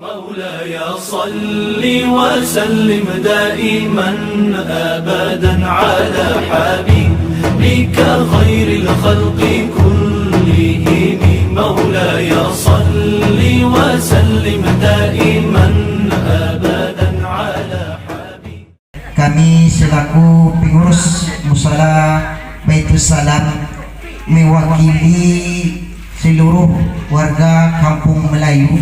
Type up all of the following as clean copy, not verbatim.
مولاي صل وسلم دائما أبدا على حبيبك خير الخلق كلهم مولاي صل وسلم دائما أبدا على حبيبك. Kami selaku pengurus Musala Baitul Salam mewakili seluruh warga Kampung Melayu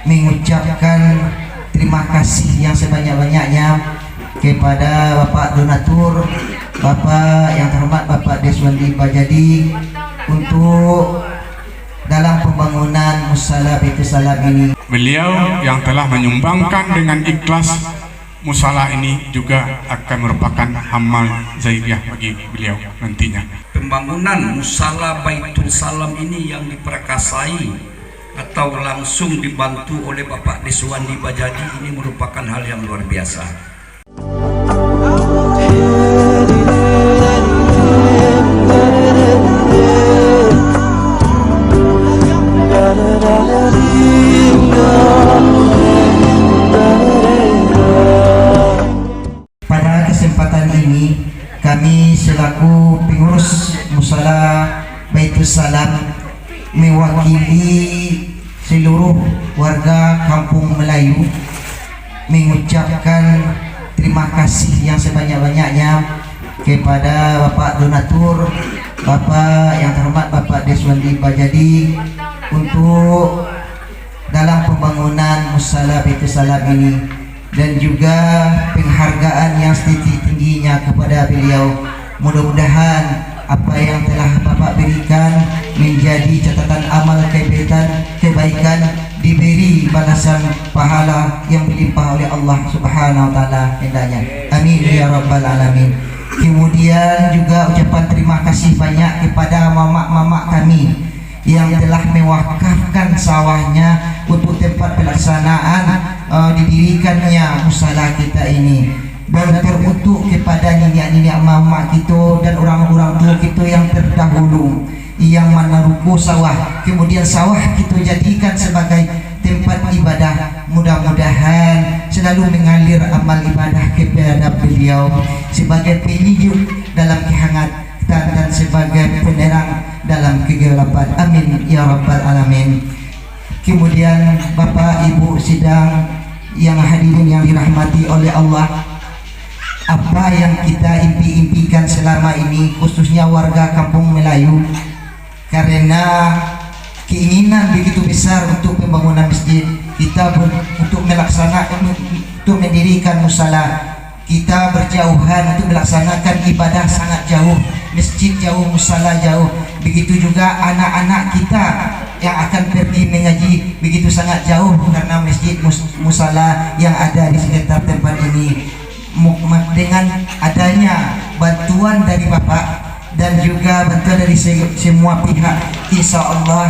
mengucapkan terima kasih yang sebanyak-banyaknya kepada Bapak Donatur, Bapak yang terhormat Bapak Deswandi Bajadi untuk dalam pembangunan Musala Baitul Salam ini. Beliau yang telah menyumbangkan dengan ikhlas musala ini juga akan merupakan amal zairiyah bagi beliau nantinya. Pembangunan Musala Baitul Salam ini yang diperkasai atau langsung dibantu oleh Bapak Deswandi Bajadi ini merupakan hal yang luar biasa. Pada kesempatan ini kami selaku pengurus Musala Baitul Salam mewakili seluruh warga Kampung Melayu mengucapkan terima kasih yang sebanyak-banyaknya kepada Bapak Donatur, Bapak yang terhormat Bapak Deswandi Bajadi untuk dalam pembangunan Musala Baitul Salam ini, dan juga penghargaan yang setinggi-tingginya kepada beliau. Mudah-mudahan apa yang telah Bapak berikan menjadi catatan amal kebaikan, diberi balasan pahala yang berlimpah oleh Allah Subhanahu wa taala hendaknya. Amin ya rabbal alamin. Kemudian juga ucapan terima kasih banyak kepada mamak-mamak kami yang telah mewakafkan sawahnya untuk tempat pelaksanaan didirikannya musala kita ini, dan teruntuk kepada nenek-nenek mama kita dan orang-orang tua kita yang terdahulu yang menaruh sawah, kemudian sawah kita jadikan sebagai tempat ibadah. Mudah-mudahan selalu mengalir amal ibadah kepada beliau sebagai penyejuk dalam kehangatan dan sebagai penerang dalam kegelapan. Amin ya rabbal alamin. Kemudian Bapak Ibu sidang yang hadirin yang dirahmati oleh Allah, apa yang kita impi-impikan selama ini khususnya warga Kampung Melayu, karena keinginan begitu besar untuk pembangunan masjid kita, untuk melaksanakan, untuk mendirikan musala, kita berjauhan untuk melaksanakan ibadah sangat jauh, masjid jauh, musala jauh. Begitu juga anak-anak kita yang akan pergi mengaji begitu sangat jauh karena masjid musala yang ada di sekitar tempat ini. Dengan adanya bantuan dari Bapak dan juga bantuan dari semua pihak, insya Allah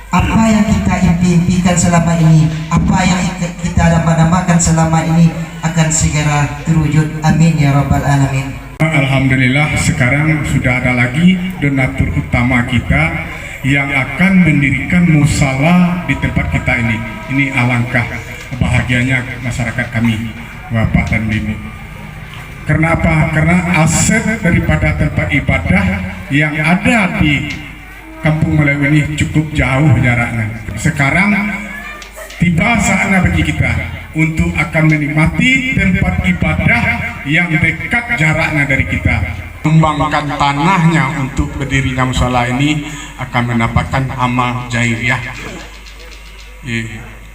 apa yang kita impikan selama ini, apa yang kita dambakan selama ini akan segera terwujud. Amin ya rabbal alamin. Alhamdulillah sekarang sudah ada lagi donatur utama kita yang akan mendirikan musala di tempat kita ini. Ini alangkah bahagianya masyarakat kami, Bapak dan Ibu. Kenapa? Karena aset daripada tempat ibadah yang ada di Kampung Melayu ini cukup jauh jaraknya. Sekarang tiba saatnya bagi kita untuk akan menikmati tempat ibadah yang dekat jaraknya dari kita. Menyumbangkan tanahnya untuk berdirinya musala ini akan mendapatkan amal jairiyah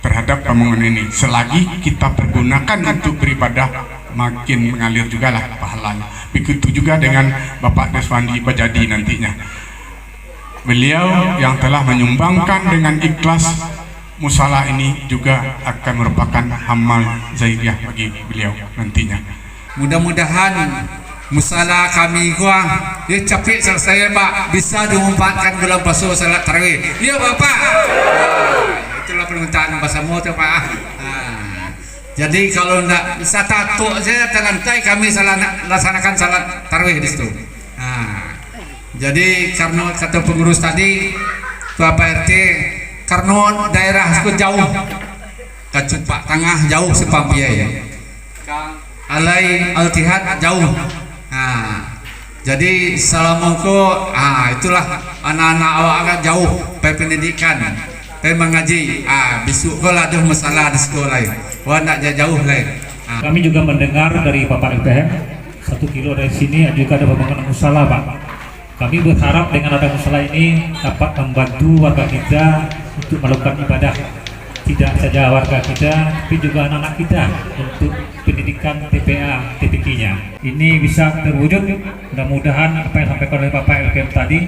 terhadap pembangunan ini. Selagi kita pergunakan untuk beribadah, makin mengalir juga lah pahalanya. Begitu juga dengan Bapak Deswandi Bajadi nantinya. Beliau yang telah menyumbangkan dengan ikhlas musala ini juga akan merupakan amal zairiyah bagi beliau nantinya. Mudah-mudahan musala kami capek saya Pak, bisa diumpatkan dalam basuh salat tarawih. Iya Bapak. Itulah permintaan bahasamu tuh Pak. Jadi kalau tidak bisa tato saya terlantai, kami laksanakan salat tarawih di situ. Jadi karena kata pengurus tadi Bapak RT, karena daerah jauh Kacupak Tengah jauh sepampiai, Alai Al-Tihad jauh. Nah, jadi salamuku, itulah anak-anak awak agak jauh pai pendidikan, pai mengaji. Besok lah ada masalah di sekolah lain, wah nak jauh lain. Kami juga mendengar dari Bapak LPM 1 kilo dari sini juga ada pembangunan musala, Pak. Kami berharap dengan ada musala ini dapat membantu warga kita untuk melakukan ibadah, tidak saja warga kita tapi juga anak-anak kita untuk pendidikan TPA, TPQ-nya. Ini bisa terwujud. Mudah-mudahan apa yang disampaikan oleh Bapak LPM tadi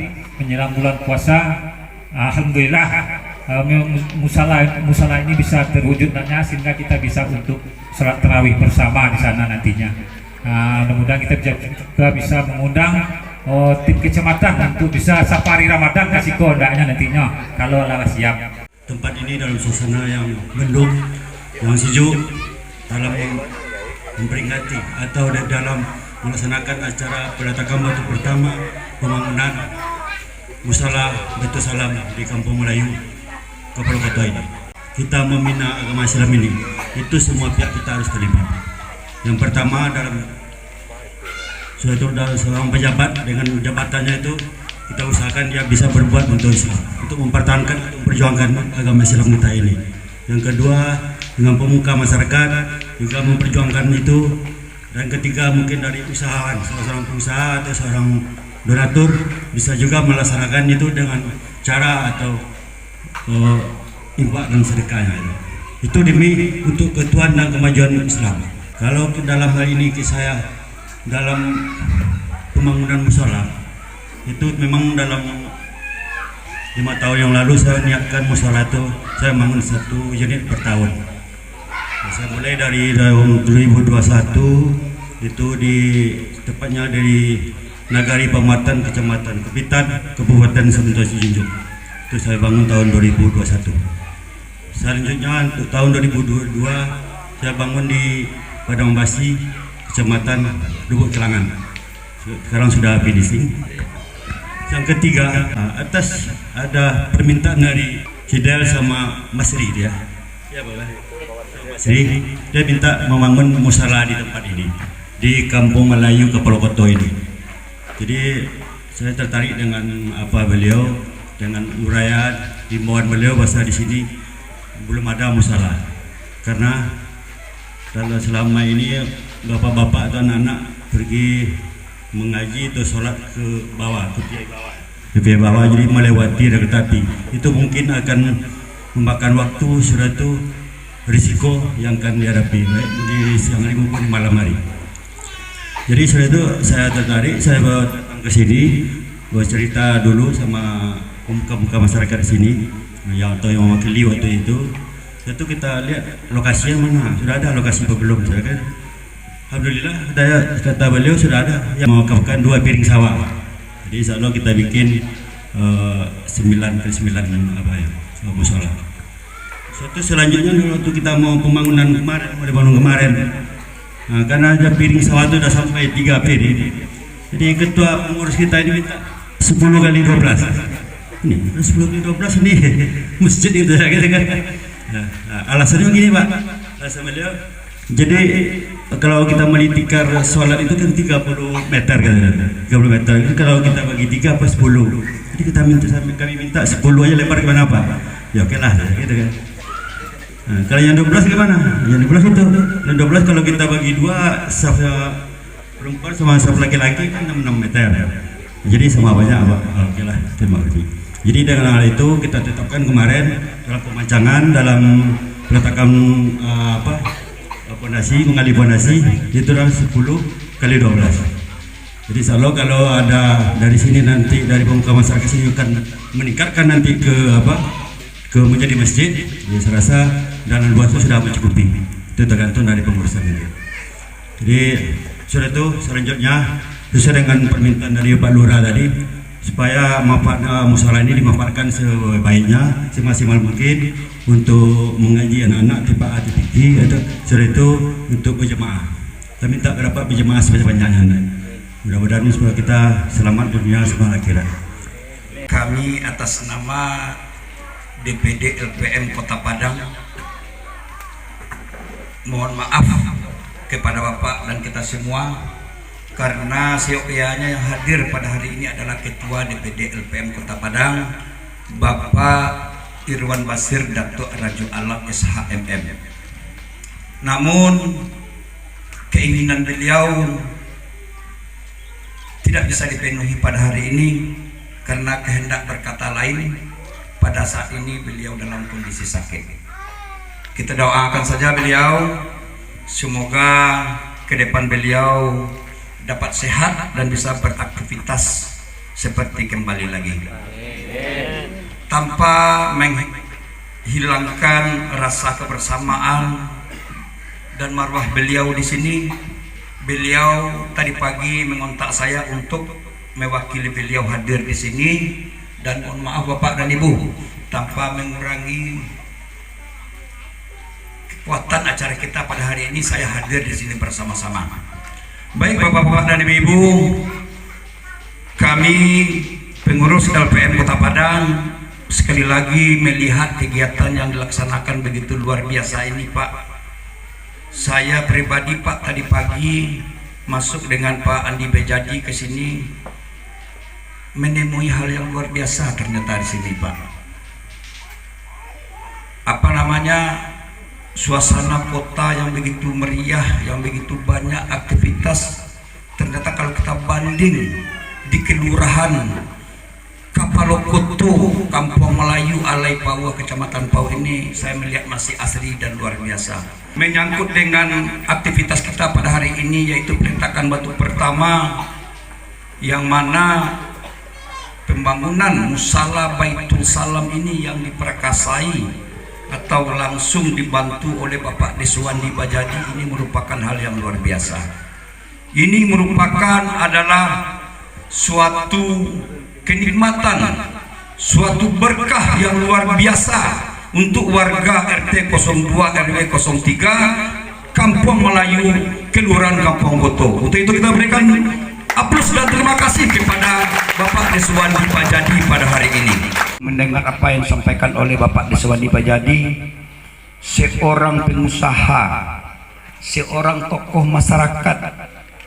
menjelang bulan puasa, alhamdulillah musala ini bisa terwujud nantinya, sehingga kita bisa untuk sholat tarawih bersama di sana nantinya. Mudah-mudahan kita juga bisa mengundang tim kecamatan untuk bisa safari Ramadan kasih kodanya nantinya kalau Allah siap. Tempat ini dalam suasana yang mendung, yang sejuk, dalam memperingati atau dalam melaksanakan acara peletakan batu pertama pembangunan Musala Baitul Salam di Kampung Melayu, Kepulauan Koto ini. Kita membina agama Islam ini, itu semua pihak kita harus terlibat. Yang pertama dalam seorang pejabat dengan jabatannya itu, kita usahakan dia bisa berbuat untuk Islam, untuk mempertahankan, untuk memperjuangkan agama Islam kita ini. Yang kedua, dengan pemuka masyarakat juga memperjuangkan itu. Dan ketiga, mungkin dari usahawan, seorang pengusaha atau seorang donatur bisa juga melaksanakan itu dengan cara atau infak dan sedekahnya. Itu demi untuk ketuhanan dan kemajuan Islam. Kalau dalam hal ini saya dalam pembangunan musala, itu memang dalam 5 tahun yang lalu saya niatkan musala itu saya bangun 1 unit per tahun. Saya mulai dari tahun 2021 itu tepatnya dari Nagari Pamatan, Kecamatan Kepitan, Kabupaten Semenanjung Junjung. Itu saya bangun tahun 2021. Selanjutnya untuk tahun 2022 saya bangun di Padang Basi, Kecamatan Lubuk Kelangan. Sekarang sudah finishing. Yang ketiga, atas ada permintaan dari Sidel sama Masri dia. Ya, Masri, dia minta membangun musala di tempat ini, di Kampung Melayu Kepulauan Koto ini. Jadi saya tertarik dengan apa beliau, dengan uraian himbauan beliau bahasa di sini belum ada musala. Karena kalau selama ini bapak-bapak atau anak-anak pergi mengaji atau sholat ke bawah, ke piai bawah, jadi melewati kereta api, itu mungkin akan memakan waktu, sudah itu risiko yang akan dihadapi baik di siang hari maupun di malam hari. Jadi sudah itu saya tertarik, saya datang ke sini, bercerita dulu sama pemuka-pemuka masyarakat di sini yang mewakili waktu itu. Itu kita lihat lokasi yang mana, sudah ada lokasi apa belum, saya kan. Alhamdulillah, kata beliau sudah ada yang mewakafkan 2 piring sawah. Jadi insya Allah kita bikin 9x9 apa ya, musola. Suatu selanjutnya waktu kita mau pembangunan kemarin, nah, karena ada piring sawah itu sudah sampai 3 piring. Jadi ketua pengurus kita ini minta 10x12. Ini 10x12 ini masjid itu ya kan. Nah, alasannya begini Pak, alasan beliau. Jadi kalau kita melitikar sholat itu kan 30 meter kan, 30 meter. Kalau kita bagi 3 apa 10. Jadi kami minta 10 aja lebar gimana Pak? Ya oke lah, gitu kan. Nah, kalau yang 12 gimana? Yang 12 itu, yang 12 kalau kita bagi 2, saf perempuan sama saf laki-laki kan 6 meter. Jadi sama banyak Pak. Oke lah, terima kasih. Jadi dengan hal itu kita tetapkan kemarin dalam pemancangan, dalam peletakan fondasi, mengali fondasi itu dalam 10x12. Jadi insya Allah kalau ada dari sini nanti dari pemuka masyarakat sini akan meningkatkan nanti ke menjadi masjid, ya saya rasa dalam luas itu sudah mencukupi. Itu tergantung dari pengurusan itu. Jadi sudah itu selanjutnya sesuai dengan permintaan dari Pak Lurah tadi, supaya manfaat musala ini dimanfaatkan sebaiknya, semaksimal mungkin untuk mengaji anak-anak TPA TPQ, atau sudah itu untuk berjemaah. Kita minta dapat berjemaah sebanyak-banyaknya. Mudah-mudahan supaya kita selamat dunia sama akhirat. Kami atas nama DPD LPM Kota Padang mohon maaf kepada Bapak dan kita semua, karena seyogyanya yang hadir pada hari ini adalah Ketua DPD LPM Kota Padang, Bapak Irwan Basir Datuk Raju Alam SHMM. Namun keinginan beliau tidak bisa dipenuhi pada hari ini karena kehendak berkata lain. Pada saat ini beliau dalam kondisi sakit. Kita doakan saja beliau, semoga ke depan beliau dapat sehat dan bisa beraktivitas seperti kembali lagi, tanpa menghilangkan rasa kebersamaan dan marwah beliau di sini. Beliau tadi pagi mengontak saya untuk mewakili beliau hadir di sini, dan mohon maaf Bapak dan Ibu, tanpa mengurangi kekuatan acara kita pada hari ini, saya hadir di sini bersama-sama. Baik Bapak-bapak dan Ibu-ibu, kami pengurus LPM Kota Padang sekali lagi melihat kegiatan yang dilaksanakan begitu luar biasa ini, Pak. Saya pribadi, Pak, tadi pagi masuk dengan Pak Andi Bejadi ke sini, menemui hal yang luar biasa ternyata di sini, Pak. Apa namanya, suasana kota yang begitu meriah, yang begitu banyak aktivitas. Ternyata kalau kita banding di kelurahan Kapalokoto, Kampung Melayu, Alai Pawa, Kecamatan Pau ini, saya melihat masih asri dan luar biasa. Menyangkut dengan aktivitas kita pada hari ini, yaitu peletakan batu pertama, yang mana pembangunan musala Baitul Salam ini yang diperkasai atau langsung dibantu oleh Bapak Deswandi Bajadi, ini merupakan hal yang luar biasa. Ini merupakan adalah suatu kenikmatan, suatu berkah yang luar biasa untuk warga RT 02 RW 03 Kampung Melayu, Kelurahan Kampung Goto. Untuk itu kita berikan aplaus dan terima kasih kepada Bapak Deswandi Bajadi pada hari ini. Mendengar apa yang disampaikan oleh Bapak Deswandi Bajadi, seorang pengusaha, seorang tokoh masyarakat.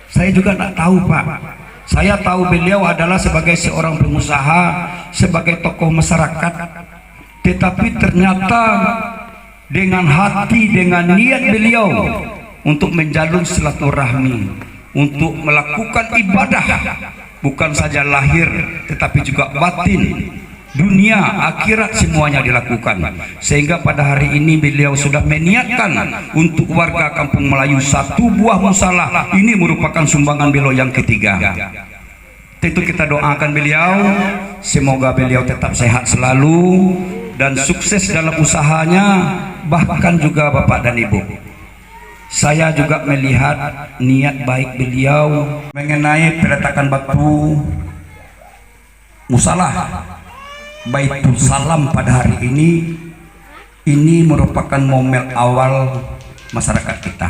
Saya juga tak tahu, Pak. Saya tahu beliau adalah sebagai seorang pengusaha, sebagai tokoh masyarakat, tetapi ternyata dengan hati, dengan niat beliau untuk menjalin silaturahmi, untuk melakukan ibadah, bukan saja lahir tetapi juga batin, dunia, akhirat, semuanya dilakukan. Sehingga pada hari ini beliau sudah meniatkan untuk warga Kampung Melayu satu buah musala. Ini merupakan sumbangan beliau yang ketiga. Tentu kita doakan beliau, semoga beliau tetap sehat selalu dan sukses dalam usahanya. Bahkan juga Bapak dan Ibu, saya juga melihat niat baik beliau mengenai peletakan batu musala Baitul Salam pada hari ini merupakan momen awal masyarakat kita.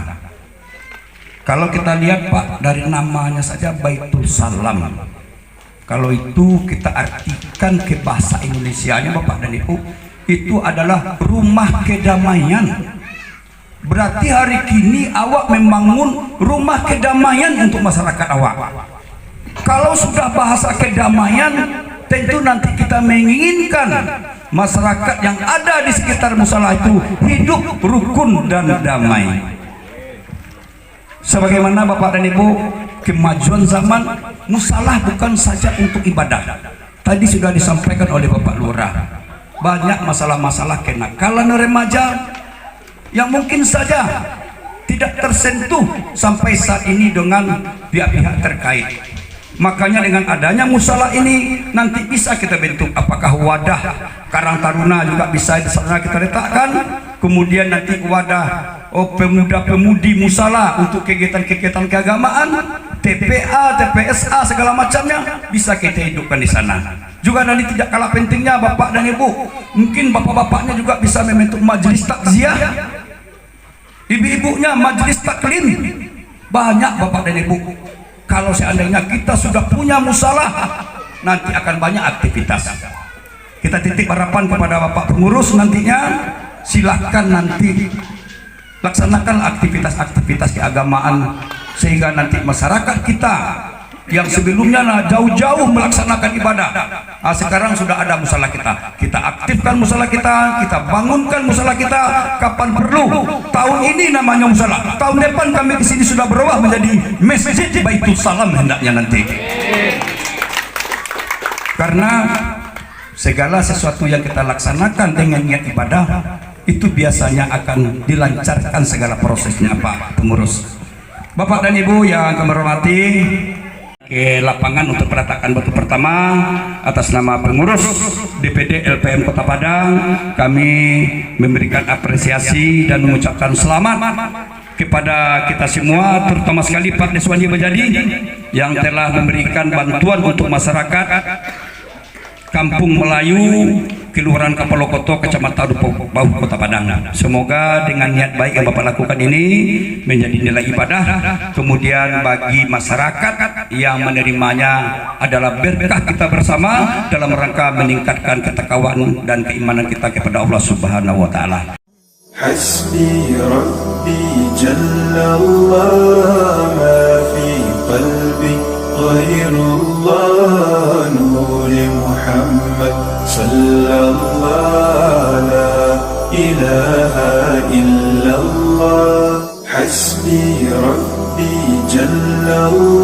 Kalau kita lihat, Pak, dari namanya saja Baitul Salam, kalau itu kita artikan ke bahasa Indonesianya, Bapak dan Ibu, itu adalah rumah kedamaian. Berarti hari kini awak membangun rumah kedamaian untuk masyarakat awak. Kalau sudah bahasa kedamaian, tentu nanti kita menginginkan masyarakat yang ada di sekitar musala itu hidup rukun dan damai. Sebagaimana Bapak dan Ibu, kemajuan zaman, musala bukan saja untuk ibadah. Tadi sudah disampaikan oleh Bapak Lurah, banyak masalah-masalah kenakalan remaja yang mungkin saja tidak tersentuh sampai saat ini dengan pihak-pihak terkait. Makanya dengan adanya musala ini nanti bisa kita bentuk, apakah wadah Karang Taruna juga bisa di sana kita letakkan, kemudian nanti wadah pemuda-pemudi musala untuk kegiatan-kegiatan keagamaan, TPA, TPSA segala macamnya bisa kita hidupkan di sana. Juga nanti tidak kalah pentingnya Bapak dan Ibu, mungkin bapak-bapaknya juga bisa membentuk majelis takziah, ibu-ibunya majelis taklim. Banyak Bapak dan Ibu. Kalau seandainya kita sudah punya musala, nanti akan banyak aktivitas. Kita titip harapan kepada Bapak pengurus nantinya, silahkan nanti laksanakan aktivitas-aktivitas keagamaan sehingga nanti masyarakat kita yang sebelumnya jauh-jauh melaksanakan ibadah, sekarang sudah ada musala kita aktifkan musala kita bangunkan musala kita kapan perlu. Tahun ini namanya musala, tahun depan kami di sini sudah berubah menjadi Masjid Baitul Salam hendaknya nanti, karena segala sesuatu yang kita laksanakan dengan niat ibadah itu biasanya akan dilancarkan segala prosesnya, Pak Pengurus. Bapak dan Ibu yang kami hormati, ke lapangan untuk peletakan batu pertama atas nama pengurus DPD LPM Kota Padang, kami memberikan apresiasi dan mengucapkan selamat kepada kita semua, terutama sekali Pak Deswandi Bajadi yang telah memberikan bantuan untuk masyarakat Kampung Melayu, Kelurahan Kapalokoto, Kecamatan Bau, Kota Padang. Semoga dengan niat baik yang Bapak lakukan ini menjadi nilai ibadah, kemudian bagi masyarakat yang menerimanya adalah berkah kita bersama dalam rangka meningkatkan ketakwaan dan keimanan kita kepada Allah Subhanahu wa taala. Hasbi Rabbi Jallallah ma fi qalbi ghairullah nuri Muhammad sallallahu la ilaha illallah. Hasbi Rabbi Jallallah